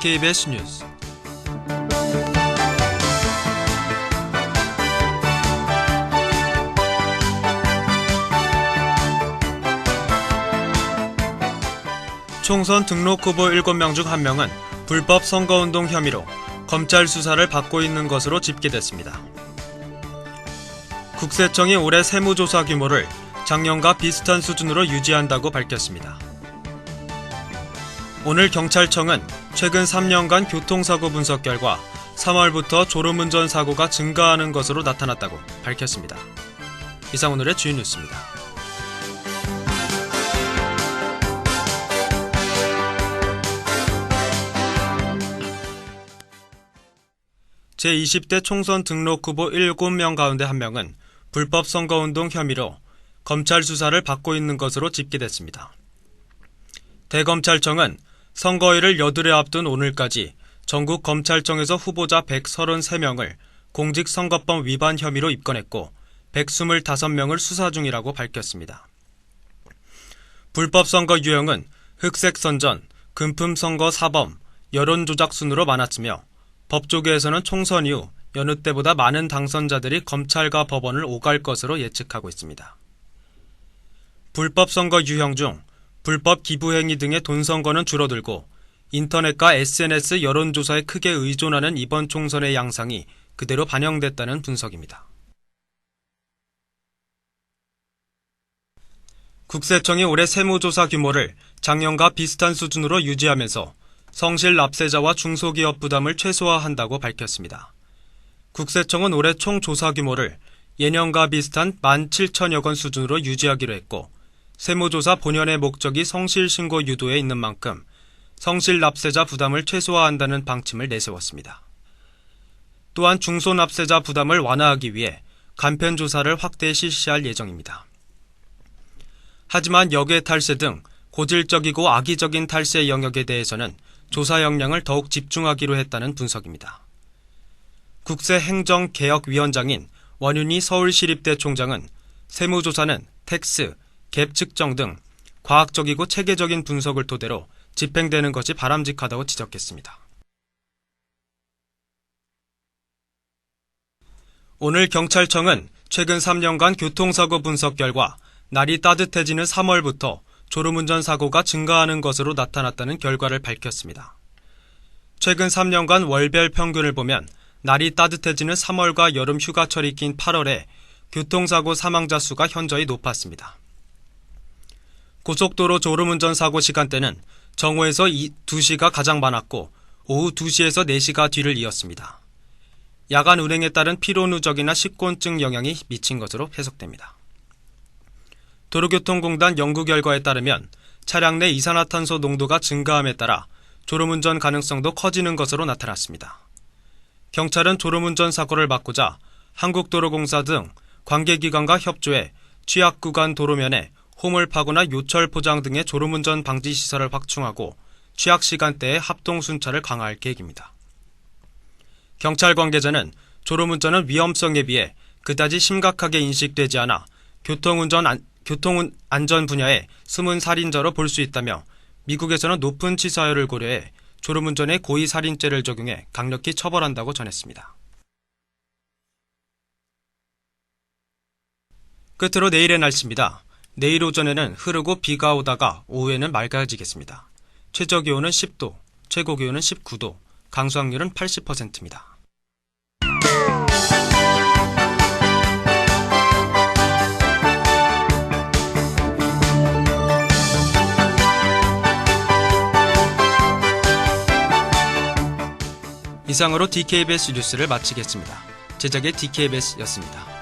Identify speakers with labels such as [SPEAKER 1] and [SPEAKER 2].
[SPEAKER 1] DKBS 뉴스. 총선 등록 후보 7명 중 1명은 불법 선거운동 혐의로 검찰 수사를 받고 있는 것으로 집계됐습니다. 국세청이 올해 세무조사 규모를 작년과 비슷한 수준으로 유지한다고 밝혔습니다. 오늘 경찰청은 최근 3년간 교통사고 분석 결과 3월부터 졸음운전 사고가 증가하는 것으로 나타났다고 밝혔습니다. 이상 오늘의 주요 뉴스입니다. 제20대 총선 등록 후보 7명 가운데 1명은 불법 선거운동 혐의로 검찰 수사를 받고 있는 것으로 집계됐습니다. 대검찰청은 선거일을 여드레 앞둔 오늘까지 전국 검찰청에서 후보자 133명을 공직선거법 위반 혐의로 입건했고 125명을 수사 중이라고 밝혔습니다. 불법 선거 유형은 흑색선전, 금품선거 사범, 여론조작 순으로 많았으며 법조계에서는 총선 이후 여느 때보다 많은 당선자들이 검찰과 법원을 오갈 것으로 예측하고 있습니다. 불법 선거 유형 중 불법 기부행위 등의 돈 선거는 줄어들고 인터넷과 SNS 여론조사에 크게 의존하는 이번 총선의 양상이 그대로 반영됐다는 분석입니다. 국세청이 올해 세무조사 규모를 작년과 비슷한 수준으로 유지하면서 성실 납세자와 중소기업 부담을 최소화한다고 밝혔습니다. 국세청은 올해 총 조사 규모를 예년과 비슷한 17,000여 건 수준으로 유지하기로 했고 세무조사 본연의 목적이 성실신고 유도에 있는 만큼 성실 납세자 부담을 최소화한다는 방침을 내세웠습니다. 또한 중소납세자 부담을 완화하기 위해 간편조사를 확대 실시할 예정입니다. 하지만 역외 탈세 등 고질적이고 악의적인 탈세 영역에 대해서는 조사 역량을 더욱 집중하기로 했다는 분석입니다. 국세행정개혁위원장인 원윤희 서울시립대 총장은 세무조사는 텍스, 갭 측정 등 과학적이고 체계적인 분석을 토대로 집행되는 것이 바람직하다고 지적했습니다. 오늘 경찰청은 최근 3년간 교통사고 분석 결과 날이 따뜻해지는 3월부터 졸음운전 사고가 증가하는 것으로 나타났다는 결과를 밝혔습니다. 최근 3년간 월별 평균을 보면 날이 따뜻해지는 3월과 여름 휴가철이 긴 8월에 교통사고 사망자 수가 현저히 높았습니다. 고속도로 졸음운전 사고 시간대는 정오에서 2시가 가장 많았고 오후 2시에서 4시가 뒤를 이었습니다. 야간 운행에 따른 피로 누적이나 식곤증 영향이 미친 것으로 해석됩니다. 도로교통공단 연구 결과에 따르면 차량 내 이산화탄소 농도가 증가함에 따라 졸음운전 가능성도 커지는 것으로 나타났습니다. 경찰은 졸음운전 사고를 막고자 한국도로공사 등 관계기관과 협조해 취약구간 도로면에 홈을 파거나 요철 포장 등의 졸음운전 방지 시설을 확충하고 취약 시간대에 합동 순찰을 강화할 계획입니다. 경찰 관계자는 졸음운전은 위험성에 비해 그다지 심각하게 인식되지 않아 교통안전 분야의 숨은 살인자로 볼 수 있다며 미국에서는 높은 치사율을 고려해 졸음운전에 고의살인죄를 적용해 강력히 처벌한다고 전했습니다. 끝으로 내일의 날씨입니다. 내일 오전에는 흐르고 비가 오다가 오후에는 맑아지겠습니다. 최저기온은 10도, 최고기온은 19도, 강수확률은 80%입니다. 이상으로 DKBS 뉴스를 마치겠습니다. 제작의 DKBS였습니다.